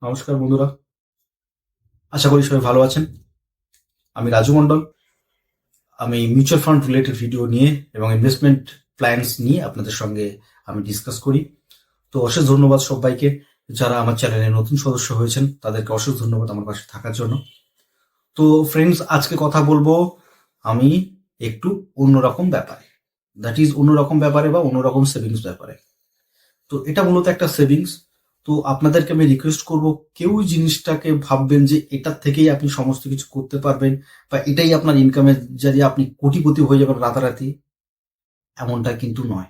নমস্কার বন্ধুরা, আশা করি সবাই ভালো আছেন। আমি রাজু মণ্ডল। আমি মিউচুয়াল ফান্ড রিলেটেড ভিডিও নিয়ে এবং ইনভেস্টমেন্ট প্ল্যানস নিয়ে আপনাদের সঙ্গে আমি ডিসকাস করি। তো অশেষ ধন্যবাদ সবাইকে, যারা আমার চ্যানেলে নতুন সদস্য হয়েছেন তাদেরকে অশেষ ধন্যবাদ আমার পাশে থাকার জন্য। তো ফ্রেন্ডস, আজকে কথা বলবো আমি একটু অন্যরকম ব্যাপারে, দ্যাট ইজ অন্যরকম ব্যাপারে বা অন্যরকম সেভিংস ব্যাপারে। তো এটা মূলত একটা সেভিংস। তো আপনাদেরকে আমি রিকোয়েস্ট করব, কেউ জিনিসটাকে ভাববেন যে এটার থেকেই আপনি সমস্ত কিছু করতে পারবেন বা এটাই আপনার ইনকামের জারিয়ে আপনি কোটিপতি হয়ে যাবেন রাতারাতি, এমনটা কিন্তু নয়।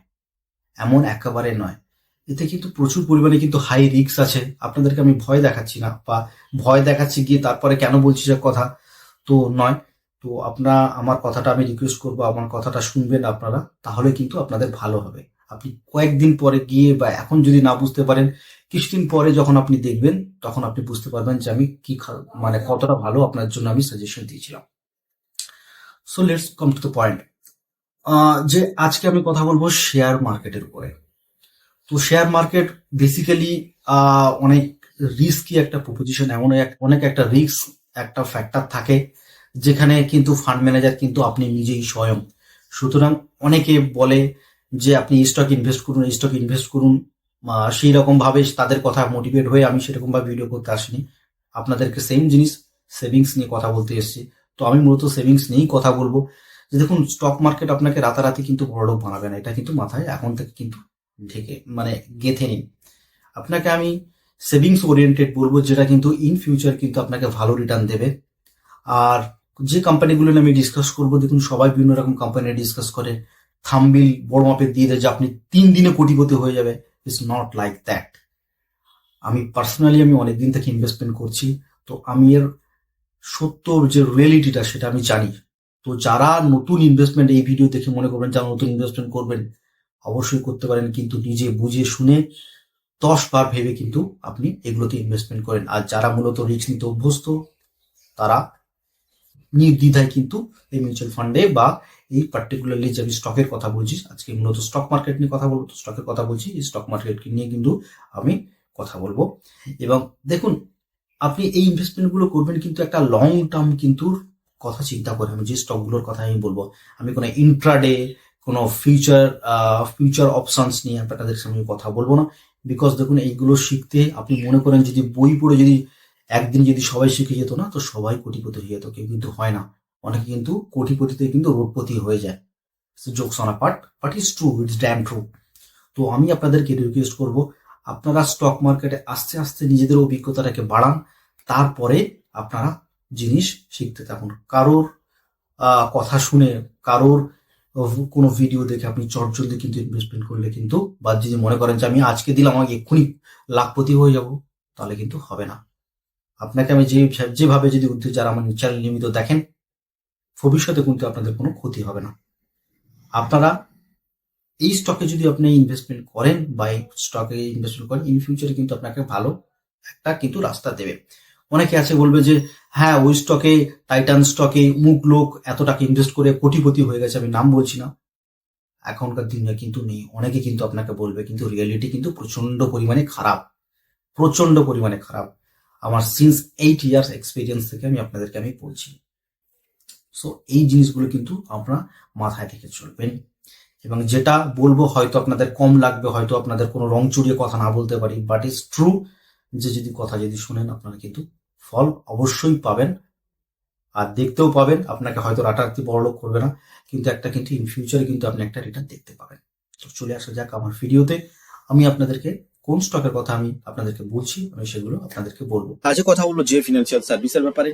এমন একেবারে নয়। এতে কিন্তু প্রচুর পরিমাণে কিন্তু হাই রিস্ক আছে। আপনাদেরকে আমি ভয় দেখাচ্ছি না, বা ভয় দেখাচ্ছি গিয়ে তারপরে কেন বলছি যে কথা, তো নয়। তো আমার কথাটা আমি রিকোয়েস্ট করবো, আমার কথাটা শুনবেন আপনারা, তাহলে কিন্তু আপনাদের ভালো হবে। আপনি কয়েকদিন পরে গিয়ে বা এখন যদি না বুঝতে পারেন, কিছুদিন পরে যখন আপনি দেখবেন, তখন আপনি বুঝতে পারবেন যে আমি মানে কতটা ভালো আপনার জন্য আমি সাজেশন দিয়েছিলাম। So let's come to the point. যে আজকে আমি কথা বলবো শেয়ার মার্কেটের উপরে। তো শেয়ার মার্কেট বেসিক্যালি অনেক রিস্কি একটা প্রপোজিশন, অনেক একটা রিস্ক একটা ফ্যাক্টর থাকে, যেখানে কিন্তু ফান্ড ম্যানেজার কিন্তু আপনি নিজেই স্বয়ং। সুতরাং অনেকে বলে যে আপনি স্টক ইনভেস্ট করুন, স্টক ইনভেস্ট করুন। সেই রকম ভাবে তাদের কথা মোটিভেট হয়ে আমি সেরকম ভাবে ভিডিও করতে আসিনি। আপনাদেরকে সেম জিনিস, সেভিংস নিয়ে কথা বলতে এসেছি। তো আমি মূলত সেভিংস নিয়েই কথা বলবো। যে দেখুন, স্টক মার্কেট আপনাকে রাতারাতি কিন্তু বড়লোক বানাবে না, এটা কিন্তু মাথায় এখন থেকে কিন্তু ঢেকে মানে গেঁথে নিন। আপনাকে আমি সেভিংস ওরিয়েন্টেড বলবো, যেটা কিন্তু ইন ফিউচার কিন্তু আপনাকে ভালো রিটার্ন দেবে। আর যে কোম্পানিগুলো নিয়ে আমি ডিসকাস করবো, দেখুন সবাই বিভিন্ন রকম কোম্পানি ডিসকাস করে, থাম্বিল বড় মাপের দিয়ে দেয় যে আপনি 3 দিনে কোটিপতি হয়ে যাবে। It's not like that. আমি পার্সোনালি আমি অনেকদিন থেকে ইনভেস্টমেন্ট করছি। তো আমি এর সত্যর যে রিয়েলিটিটা সেটা আমি জানি। তো যারা নতুন ইনভেস্টমেন্ট এই ভিডিও দেখে মনে করবেন যারা নতুন ইনভেস্টমেন্ট করবেন, অবশ্যই করতে পারেন, কিন্তু নিজে বুঝে শুনে 10 বার ভেবে কিন্তু আপনি এগুলোতে ইনভেস্টমেন্ট করেন। আর যারা মূলত রিস্ক নিতে অভ্যস্ত, তারা নির্দ্বিধায় কিন্তু এই মিউচুয়াল ফান্ডে বা এই পার্টিকুলারলি যে আমি স্টকের কথা বলছি, আজকে মূলত স্টক মার্কেট নিয়ে কথা বলবো, তো স্টকের কথা বলছি, এই স্টক মার্কেট নিয়ে কিন্তু আমি কথা বলবো। এবং দেখুন, আপনি এই ইনভেস্টমেন্ট গুলো করবেন কিন্তু একটা লং টার্ম কিন্তু কথা চিন্তা করে। আমি যে স্টকগুলোর কথা আমি বলবো, আমি কোনো ইন্ট্রাডে, কোনো ফিউচার অপশনস নিয়ে আপনাদের সামনে কথা বলবো না। বিকজ দেখুন, এইগুলো শিখতে আপনি মনে করেন যদি বই পড়ে যদি একদিন যদি সবাই শিখে যেত না, তো সবাই কোটিপতি হয়ে যেত, কেউ কিন্তু হয় না। অনেকে কিন্তু কোটিপতিতে কিন্তু রোডপতি হয়ে যায়। Jokes on a part, but it's true, it's damn true. তো আমি আপনাদেরকে রিকোয়েস্ট করব, আপনারা স্টক মার্কেটে আস্তে আস্তে নিজেদের অভিজ্ঞতাটাকে বাড়ান, তারপরে আপনারা জিনিস শিখতে থাকুন। কারোর কথা শুনে, কারোর কোনো ভিডিও দেখে আপনি চটজলদি কিন্তু ইনভেস্টমেন্ট করলে কিন্তু, বা যদি মনে করেন যে আমি আজকে দিলাম আমাকে এক্ষুনি লাখপতি হয়ে যাব, তাহলে কিন্তু হবে না। আপনাকে আমি যেভাবে যদি যারা আমার চ্যানেল নিয়মিত দেখেন, ভবিষ্যতে কিন্তু আপনাদের কোনো ক্ষতি হবে না। আপনারা এই স্টকে যদি আপনি ইনভেস্টমেন্ট করেন বা এই স্টকে ইনভেস্টমেন্ট করেন, ইন ফিউচারে কিন্তু আপনাকে ভালো একটা কিন্তু রাস্তা দেবে। অনেকে আছে বলবে যে হ্যাঁ, ওই স্টকে, টাইটান স্টকে মুখ লোক এত টাকা ইনভেস্ট করে কোটিপতি হয়ে গেছে, আমি নাম বলছি না, এখনকার দিনে কিন্তু নেই। অনেকে কিন্তু আপনাকে বলবে, কিন্তু রিয়েলিটি কিন্তু প্রচন্ড পরিমাণে খারাপ, প্রচন্ড পরিমাণে খারাপ। আমার সিন্স 8 ইয়ার্স এক্সপিরিয়েন্স থেকে আমি আপনাদেরকে আমি বলছি। সো এই জিনিসগুলো কিন্তু আপনারা মাথায় রেখে চলবেন। এবং যেটা বলবো হয়তো আপনাদের কম লাগবে, হয়তো আপনাদের কোনো রং চড়িয়ে কথা না বলতে পারি, বাট ইজ ট্রু, যে যদি কথা যদি শুনেন আপনারা কিন্তু ফল অবশ্যই পাবেন। আর দেখতেও পাবেন, আপনাকে হয়তো রাতারাতি বড়লোক করবে না, কিন্তু একটা কিন্তু ইন ফিউচারে কিন্তু আপনি একটা রিটার্ন দেখতে পাবেন। তো চলে আসা যাক আমার ভিডিওতে। আমি আপনাদেরকে কোন স্টকের কথা আমি আপনাদেরকে বলছি, আমি সেগুলো আপনাদেরকে বলবো। আজকে কথা বলবো যে ফিনান্সিয়াল সার্ভিসের ব্যাপারে।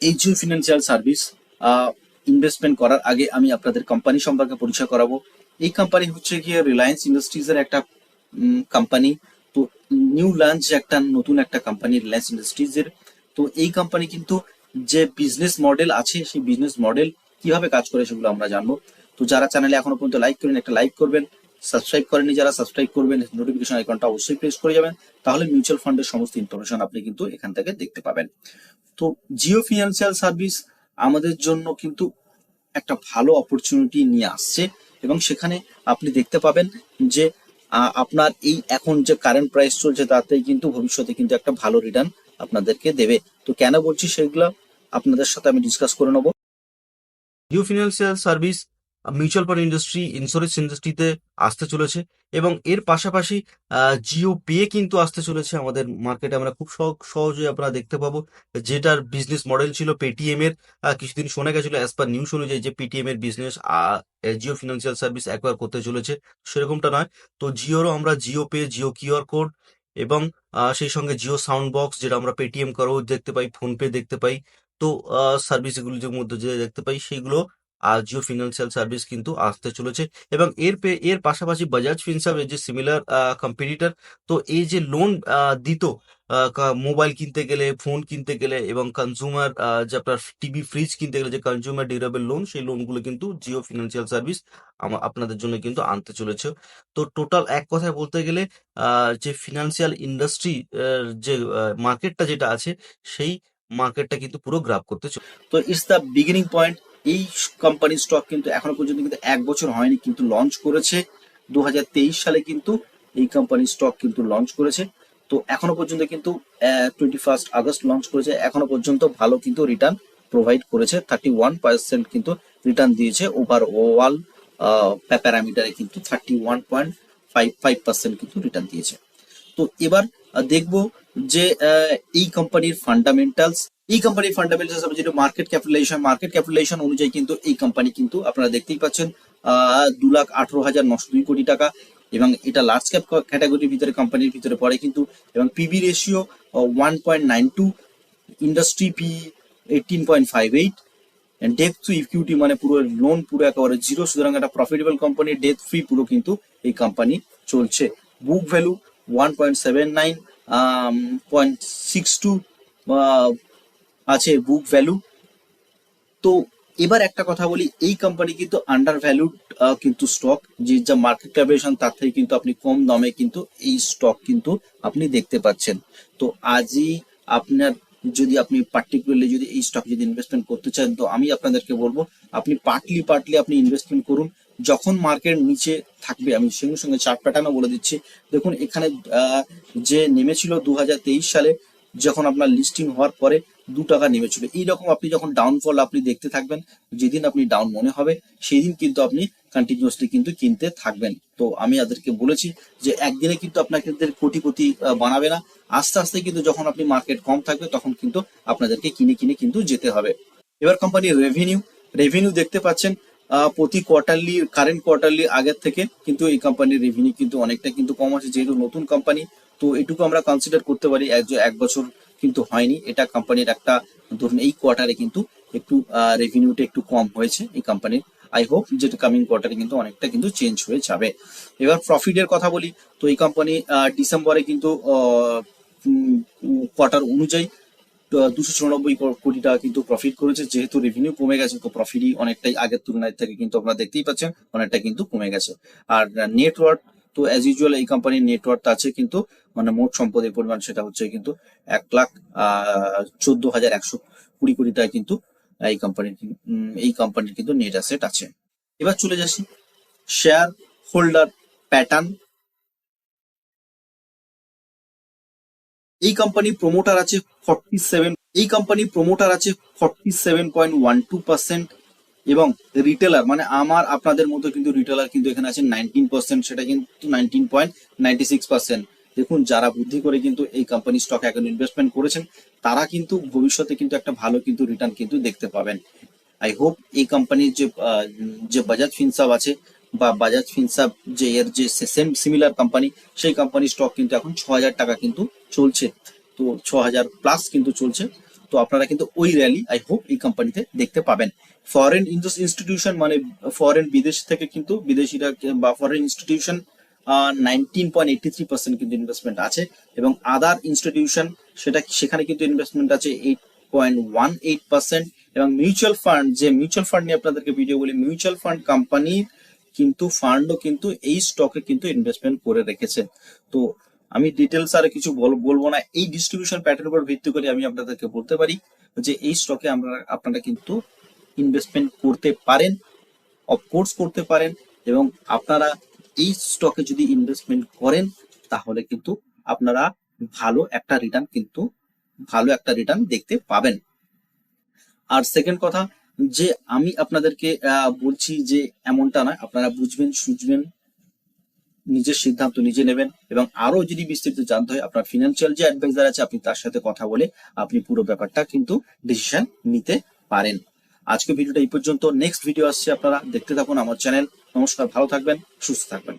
এই যে ফিনান্সিয়াল সার্ভিস ইনভেস্টমেন্ট করার আগে আমি আপনাদের কোম্পানি সম্পর্কে পরিচয় করাবো। এই কোম্পানি হচ্ছে গিয়ে রিলায়েন্স ইন্ডাস্ট্রিজের একটা কোম্পানি। তো নিউ লঞ্চ একটা নতুন একটা কোম্পানি রিলায়েন্স ইন্ডাস্ট্রিজের। তো এই কোম্পানি কিন্তু যে বিজনেস মডেল আছে, সেই বিজনেস মডেল কিভাবে কাজ করে সেগুলো আমরা জানবো। তো যারা চ্যানেলে এখনো পর্যন্ত লাইক করেন, একটা লাইক করবেন। সাবস্ক্রাইব করেনি যারা, সাবস্ক্রাইব করবেন, নোটিফিকেশন আইকনটা অবশ্যই প্রেস করে যাবেন, তাহলে মিউচুয়াল ফান্ডের সমস্ত ইনফরমেশন আপনি কিন্তু এখান থেকে দেখতে পাবেন। তো জিও ফিনান্সিয়াল সার্ভিস আমাদের জন্য কিন্তু একটা ভালো অপরচুনিটি নিয়ে আসছে, এবং সেখানে আপনি দেখতে পাবেন যে আপনার এই এখন যে কারেন্ট প্রাইস চলছে তাতেই কিন্তু ভবিষ্যতে কিন্তু একটা ভালো রিটার্ন আপনাদেরকে দেবে। তো কেন বলছি সেগুলো আপনাদের সাথে আমি ডিসকাস করে নেবো। Jio financial service mutual fund industry, insurance ইন্ডাস্ট্রিতে আসতে চলেছে এবং এর পাশাপাশি জিও পে কিন্তু আসতে চলেছে আমাদের মার্কেটে। আমরা খুব সহজে আপনারা দেখতে পাবো, যেটার বিজনেস মডেল ছিল পেটিএম এর। কিছুদিন শোনা গেছিল অ্যাজ পার নিউজ অনুযায়ী যে পেটিএম এর business Jio financial service acquire করতে চলেছে, সেরকমটা নয়। তো জিওরও আমরা Jio pay, Jio QR code এবং সেই সঙ্গে জিও সাউন্ড বক্স, যেটা আমরা পেটিএম করেও দেখতে পাই, ফোনপে দেখতে পাই। তো সার্ভিসগুলির মধ্যে যে দেখতে পাই সেইগুলো জিও ফিনান্সিয়াল সার্ভিস কিন্তু আসতে চলেছে। এবং এর পাশাপাশি বাজাজ ফিনসার্ভ যে সিমিলার কম্পিটিটর, তো এই যে লোন দিত মোবাইল কিনতে গেলে, ফোন কিনতে গেলে এবং কনজিউমার যে আপনার টিভি ফ্রিজ কিনতে গেলে যে কনজিউমার ডিউরেবল লোন, সেই লোনগুলো কিন্তু জিও ফিনান্সিয়াল সার্ভিস আপনাদের জন্য কিন্তু আনতে চলেছে। তো টোটাল এক কথায় বলতে গেলে যে ফিনান্সিয়াল ইন্ডাস্ট্রি যে মার্কেটটা যেটা আছে, সেই মার্কেটটা কিন্তু পুরো গ্রাব করতে চলে। তো ইটস দ্য বিগিনিং পয়েন্ট। এই কোম্পানির স্টক কিন্তু এখনো পর্যন্ত কিন্তু 1 বছর হয়নি, কিন্তু লঞ্চ করেছে 2023 সালে কিন্তু এই কোম্পানির স্টক কিন্তু লঞ্চ করেছে। তো এখনো পর্যন্ত কিন্তু 21 আগস্ট লঞ্চ করেছে, এখনো পর্যন্ত ভালো কিন্তু রিটার্ন প্রোভাইড করেছে। 31% কিন্তু রিটার্ন দিয়েছে ওভারঅল প্যারামিটারে, কিন্তু 31.55% কিন্তু রিটার্ন দিয়েছে। তো এবার দেখবো যে এই কোম্পানির ফান্ডামেন্টালস যেটা মার্কেট ক্যাপিটালাইজেশন অনুযায়ী কিন্তু এই কোম্পানি কিন্তু আপনারা দেখতেই পাচ্ছেন 2,18,902 কোটি টাকা, এবং এটা লার্জ ক্যাপ ক্যাটাগরির ভিতরে কোম্পানির ভিতরে পড়ে কিন্তু। এবং PB ratio 1.92, industry P 18.58, debt to equity মানে পুরো লোন পুরো একেবারে জিরো, সুতরাং একটা প্রফিটেবল কোম্পানি, ডেট ফ্রি পুরো কিন্তু এই কোম্পানি চলছে। বুক ভ্যালু 1.79, 0.62 আছে বুক ভ্যালু। তো এবার একটা কথা বলি, এই কোম্পানি কিন্তু আন্ডার ভ্যালুড কিন্তু স্টক, যে যা মার্কেট ক্যাপিটালাইজেশন তার থেকে কিন্তু আপনি কম দামে কিন্তু এই স্টক কিন্তু আপনি দেখতে পাচ্ছেন। তো আজই আপনার যদি আপনি পার্টিকুলারলি যদি এই স্টক যদি ইনভেস্টমেন্ট করতে চান, তো আমি আপনাদেরকে বলবো আপনি পার্টলি আপনি ইনভেস্টমেন্ট করুন। যখন মার্কেট নিচে থাকবে, আমি সঙ্গে সঙ্গে চার্ট প্যাটার্নও বলে দিচ্ছি। দেখুন এখানে যে নেমেছিল 2023 সালে, যখন আপনার লিস্টিং হওয়ার পরে 2 টাকা নেমেছিল। এইরকম আপনি যখন ডাউনফল আপনি দেখতে থাকবেন, যেদিন আপনি ডাউন মনে হবে সেই দিন কিন্তু আপনি কন্টিনিউয়াসলি কিন্তু কিনতে থাকবেন। তো আমি তাদেরকে বলেছি যে একদিনে কিন্তু আপনাকে কোটি বানাবে না, আস্তে আস্তে কিন্তু যখন আপনি মার্কেট কম থাকবে তখন কিন্তু আপনাদেরকে কিনে কিনে কিন্তু যেতে হবে। এবার কোম্পানির রেভিনিউ দেখতে পাচ্ছেন প্রতি কোয়ার্টারলি, কারেন্ট কোয়ার্টারলি আগের থেকে কিন্তু এই কোম্পানির রেভিনিউ কিন্তু অনেকটা কিন্তু কম আছে, যেহেতু নতুন কোম্পানি। তো এটুকু আমরা কনসিডার করতে পারি 1 বছর কিন্তু হয়নি এটা কোম্পানির একটা, ধরুন এই কোয়ার্টারে কিন্তু একটু রেভিনিউটা একটু কম হয়েছে এই কোম্পানির। আই হোপ যে কামিং কোয়ার্টারে কিন্তু অনেকটা কিন্তু চেঞ্জ হয়ে যাবে। এবার প্রফিটের কথা বলি, তো এই কোম্পানি ডিসেম্বরে কিন্তু কোয়ার্টার অনুযায়ী 294 কোটি টাকা কিন্তু প্রফিট করেছে। যেহেতু রেভিনিউ কমে গেছে, তো প্রফিটই অনেকটাই আগের তুলনায় থেকে কিন্তু আপনারা দেখতেই পাচ্ছেন অনেকটা কিন্তু কমে গেছে। আর নেটওয়ার্ক, তো অ্যাজ ইউজুয়াল এই কোম্পানির নেটওয়ার্ক আছে কিন্তু, মানে মোট সম্পদের পরিমাণ সেটা হচ্ছে কিন্তু 1,14,120 কোটি টাকা কিন্তু এই কোম্পানির কিন্তু নেট অ্যাসেট আছে। এবার চলে যাচ্ছি শেয়ার হোল্ডার প্যাটার্ন। এই কোম্পানি প্রমোটার আছে 47.12%, এবং রিটেলার মানে আপনাদের মতো কিন্তু রিটেলার কিন্তু এখানে আছে 19%, সেটা কিন্তু 19.96%। দেখুন যারা বুদ্ধি করে কিন্তু এই কোম্পানি স্টক এখন ইনভেস্টমেন্ট করেছেন, তারা কিন্তু ভবিষ্যতে কিন্তু একটা ভালো কিন্তু রিটার্ন কিন্তু দেখতে পাবেন। আই হোপ এই কোম্পানির যে বাজাজ ফিনসার্ভ আছে, বা বাজাজ ফিনসার্ভ যে এর যে সেম সিমিলার কোম্পানি, সেই কোম্পানির স্টক কিন্তু এখন 6,000 টাকা কিন্তু চলছে। তো 6,000 প্লাস কিন্তু চলছে। তো আপনারা কিন্তু ওই র্যালি আই হোপ এই কোম্পানিতে দেখতে পাবেন। ফরেন ইনস্টিটিউশন মানে ফরেন বিদেশ থেকে কিন্তু বিদেশিরা বা ফরেন ইনস্টিটিউশন 19.83% কিন্তু ইনভেস্টমেন্ট আছে, এবং আদার ইনস্টিটিউশন সেখানে কিন্তু ইনভেস্টমেন্ট আছে 8.18%। এবং মিউচুয়াল ফান্ড নিয়ে আপনাদেরকে ভিডিও বলি, মিউচুয়াল ফান্ড কোম্পানির কিন্তু ফান্ডও কিন্তু এই স্টকে কিন্তু ইনভেস্টমেন্ট করে রেখেছে। তো আমি ডিটেলস আর কিছু বলবো না, এই ডিস্ট্রিবিউশন প্যাটার্নের উপর ভিত্তি করে আমি আপনাদেরকে বলতে পারি যে এই স্টকে আপনারা কিন্তু ইনভেস্টমেন্ট করতে পারেন, অফকোর্স করতে পারেন। এবং আপনারা এই স্টকে যদি ইনভেস্টমেন্ট করেন তাহলে কিন্তু আপনারা ভালো একটা রিটার্ন দেখতে পাবেন। আর সেকেন্ড কথা, যে আমি আপনাদেরকে বলছি যে এমনটা নয়, আপনারা বুঝবেন সুঝবেন, নিজের সিদ্ধান্ত নিজে নেবেন, এবং আরো যদি বিস্তারিত জানতে হয় আপনার ফিনান্সিয়াল যে অ্যাডভাইজার আছে আপনি তার সাথে কথা বলে আপনি পুরো ব্যাপারটা কিন্তু ডিসিশন নিতে পারেন। আজকে ভিডিওটা এই পর্যন্ত, নেক্সট ভিডিও আসছে, আপনারা দেখতে থাকুন আমার চ্যানেল। নমস্কার, ভালো থাকবেন, সুস্থ থাকবেন।